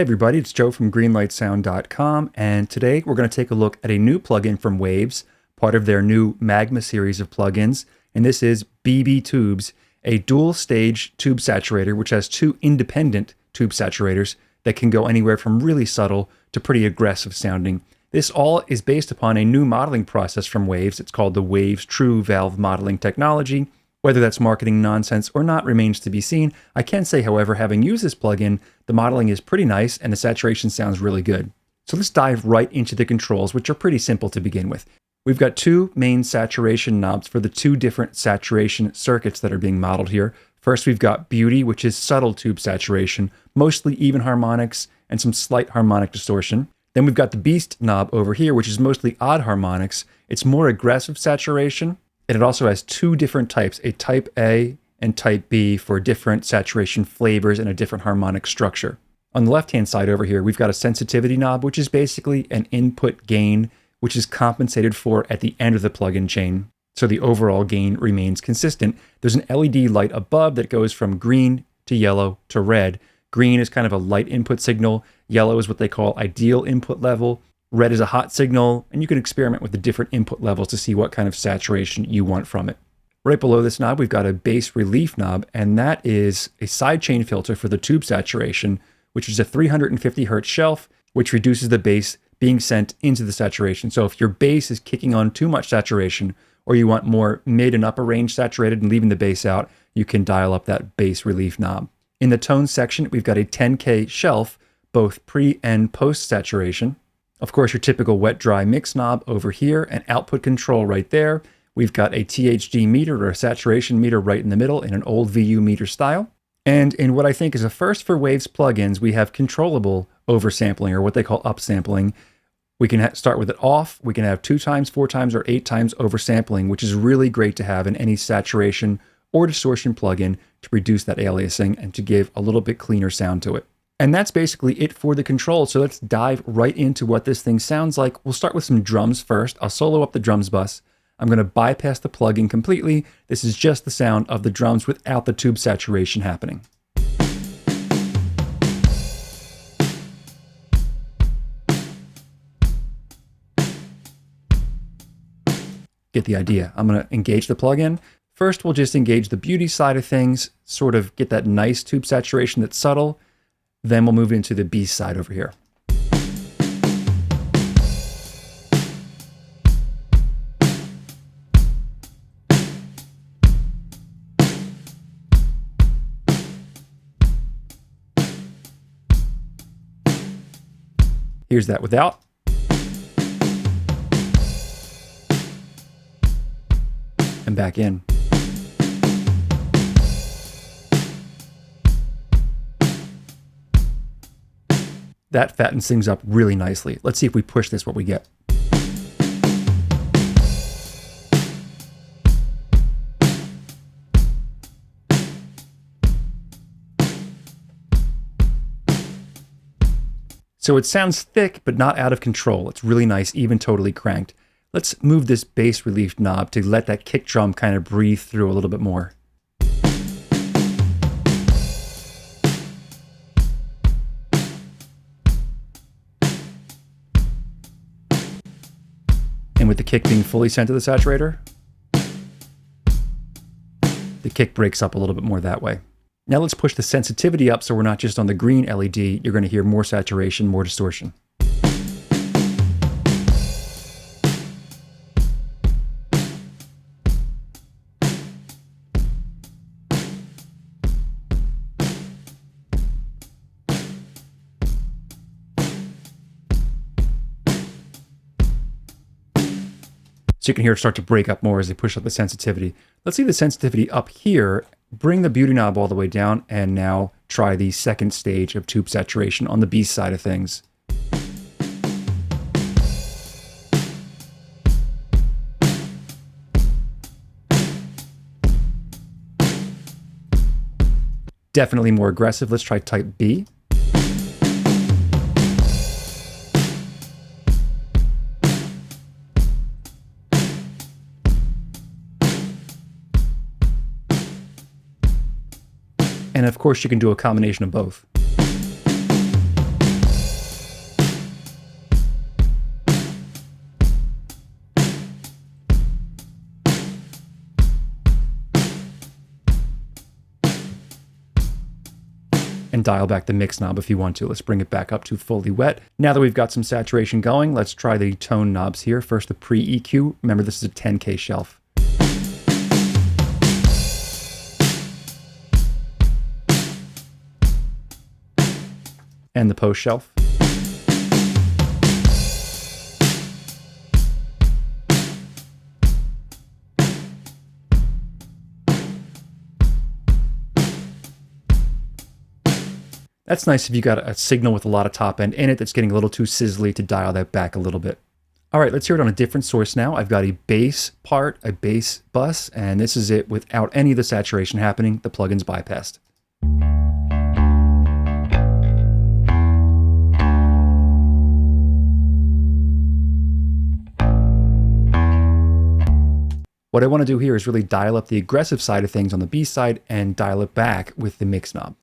Hey everybody, it's Joe from greenlightsound.com, and today we're going to take a look at a new plugin from Waves, part of their new Magma series of plugins, and this is BB Tubes, a dual-stage tube saturator which has two independent tube saturators that can go anywhere from really subtle to pretty aggressive sounding. This all is based upon a new modeling process from Waves. It's called the Waves True Valve Modeling Technology. Whether that's marketing nonsense or not remains to be seen. I can say, however, having used this plugin, the modeling is pretty nice and the saturation sounds really good. So let's dive right into the controls, which are pretty simple to begin with. We've got two main saturation knobs for the two different saturation circuits that are being modeled here. First, we've got Beauty, which is subtle tube saturation, mostly even harmonics and some slight harmonic distortion. Then we've got the Beast knob over here, which is mostly odd harmonics. It's more aggressive saturation. And it also has two different types, a type A and type B, for different saturation flavors and a different harmonic structure. On the left-hand side over here, we've got a sensitivity knob, which is basically an input gain, which is compensated for at the end of the plugin chain. So the overall gain remains consistent. There's an LED light above that goes from green to yellow to red. Green is kind of a light input signal. Yellow is what they call ideal input level. Red is a hot signal, and you can experiment with the different input levels to see what kind of saturation you want from it. Right below this knob, we've got a bass relief knob, and that is a sidechain filter for the tube saturation, which is a 350 hertz shelf, which reduces the bass being sent into the saturation. So if your bass is kicking on too much saturation, or you want more mid and upper range saturated and leaving the bass out, you can dial up that bass relief knob. In the tone section, we've got a 10K shelf, both pre and post saturation. Of course, your typical wet-dry mix knob over here, and output control right there. We've got a THD meter or a saturation meter right in the middle in an old VU meter style. And in what I think is a first for Waves plugins, we have controllable oversampling, or what they call upsampling. We can start with it off. We can have 2 times, 4 times, or 8 times oversampling, which is really great to have in any saturation or distortion plugin to reduce that aliasing and to give a little bit cleaner sound to it. And that's basically it for the control. So let's dive right into what this thing sounds like. We'll start with some drums first. I'll solo up the drums bus. I'm going to bypass the plugin completely. This is just the sound of the drums without the tube saturation happening. Get the idea. I'm going to engage the plugin. First, we'll just engage the beauty side of things, sort of get that nice tube saturation that's subtle. Then we'll move into the Beast side over here. Here's that without. And back in. That fattens things up really nicely. Let's see if we push this, what we get. So it sounds thick, but not out of control. It's really nice, even totally cranked. Let's move this bass relief knob to let that kick drum kind of breathe through a little bit more. And with the kick being fully sent to the saturator, the kick breaks up a little bit more that way. Now let's push the sensitivity up so we're not just on the green LED. You're going to hear more saturation, more distortion. So you can hear it start to break up more as they push up the sensitivity. Let's see the sensitivity up here. Bring the beauty knob all the way down, and now try the second stage of tube saturation on the Beast side of things. Definitely more aggressive. Let's try type B. And of course, you can do a combination of both. and dial back the mix knob if you want to. Let's bring it back up to fully wet. Now that we've got some saturation going, let's try the tone knobs here. First, the pre-EQ. Remember, this is a 10K shelf. And the post shelf. That's nice if you got a signal with a lot of top end in it that's getting a little too sizzly to dial that back a little bit. All right, let's hear it on a different source now. I've got a bass part, a bass bus, and this is it without any of the saturation happening. The plugin's bypassed. What I want to do here is really dial up the aggressive side of things on the B side and dial it back with the mix knob.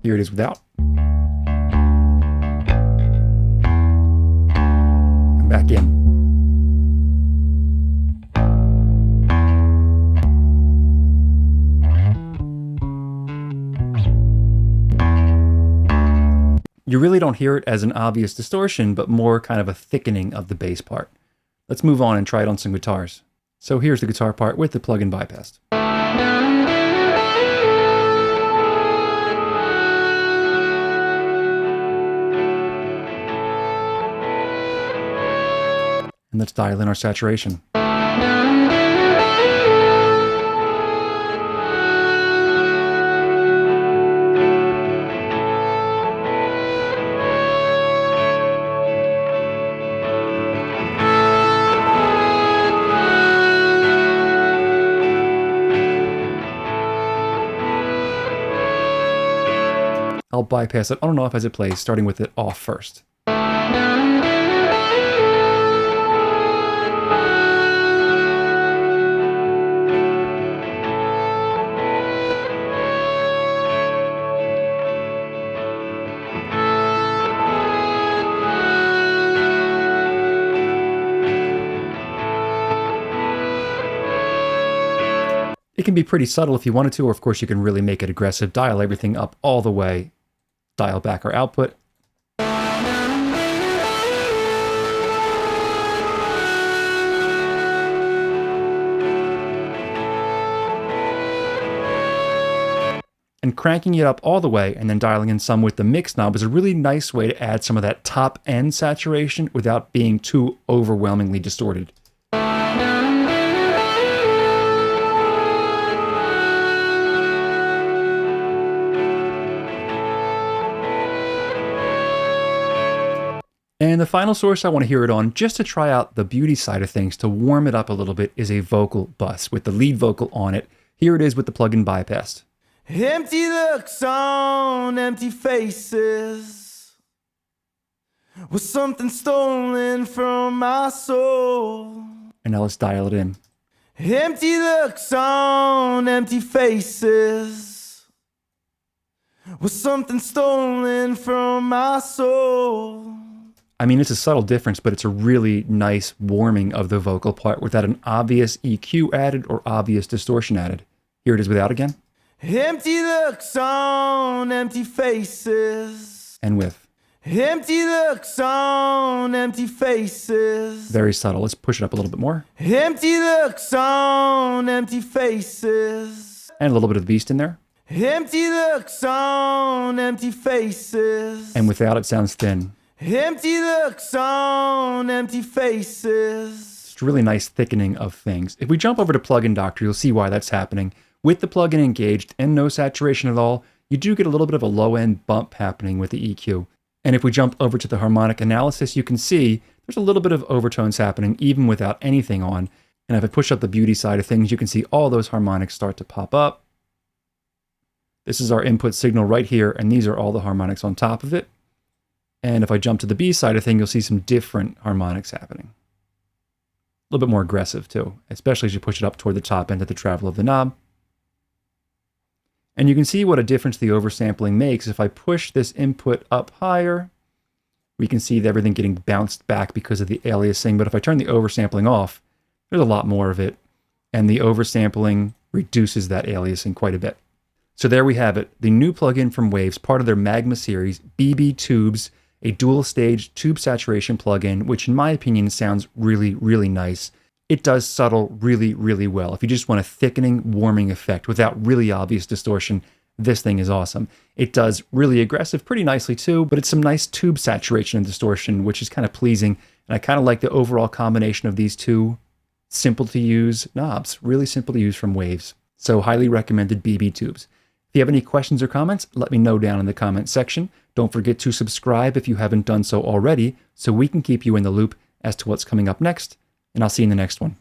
Here it is without. And back in. You really don't hear it as an obvious distortion, but more kind of a thickening of the bass part. Let's move on and try it on some guitars. So here's the guitar part with the plugin bypassed. And let's dial in our saturation. I'll bypass it on and off as it plays, starting with it off first. It can be pretty subtle if you wanted to, or of course you can really make it aggressive, dial everything up all the way, dial back our output. And cranking it up all the way and then dialing in some with the mix knob is a really nice way to add some of that top end saturation without being too overwhelmingly distorted. And the final source I want to hear it on, just to try out the beauty side of things, to warm it up a little bit, is a vocal bus with the lead vocal on it. Here it is with the plugin bypassed. Empty looks on empty faces, was something stolen from my soul. And now let's dial it in. Empty looks on empty faces, was something stolen from my soul. I mean, it's a subtle difference, but it's a really nice warming of the vocal part without an obvious EQ added or obvious distortion added. Here it is without again. Empty looks on empty faces. And with. Empty looks on empty faces. Very subtle. Let's push it up a little bit more. Empty looks on empty faces. And a little bit of the beast in there. Empty looks on empty faces. And without, it sounds thin. Empty looks on empty faces. It's a really nice thickening of things. If we jump over to PluginDoctor, you'll see why that's happening. With the plugin engaged and no saturation at all, you do get a little bit of a low-end bump happening with the EQ. And if we jump over to the harmonic analysis, you can see there's a little bit of overtones happening even without anything on. And if I push up the beauty side of things, you can see all those harmonics start to pop up. This is our input signal right here, and these are all the harmonics on top of it. And if I jump to the B side of thing, you'll see some different harmonics happening. A little bit more aggressive too, especially as you push it up toward the top end of the travel of the knob. And you can see what a difference the oversampling makes. If I push this input up higher, we can see everything getting bounced back because of the aliasing. But if I turn the oversampling off, there's a lot more of it. And the oversampling reduces that aliasing quite a bit. So there we have it, the new plugin from Waves, part of their Magma series, BB Tubes, a dual stage tube saturation plugin, which in my opinion sounds really, really nice. It does subtle really, really well. If you just want a thickening, warming effect without really obvious distortion, this thing is awesome. It does really aggressive pretty nicely too, but it's some nice tube saturation and distortion, which is kind of pleasing. And I kind of like the overall combination of these two simple to use knobs, really simple to use from Waves. So highly recommended BB Tubes. If you have any questions or comments, let me know down in the comment section. Don't forget to subscribe if you haven't done so already, so we can keep you in the loop as to what's coming up next, and I'll see you in the next one.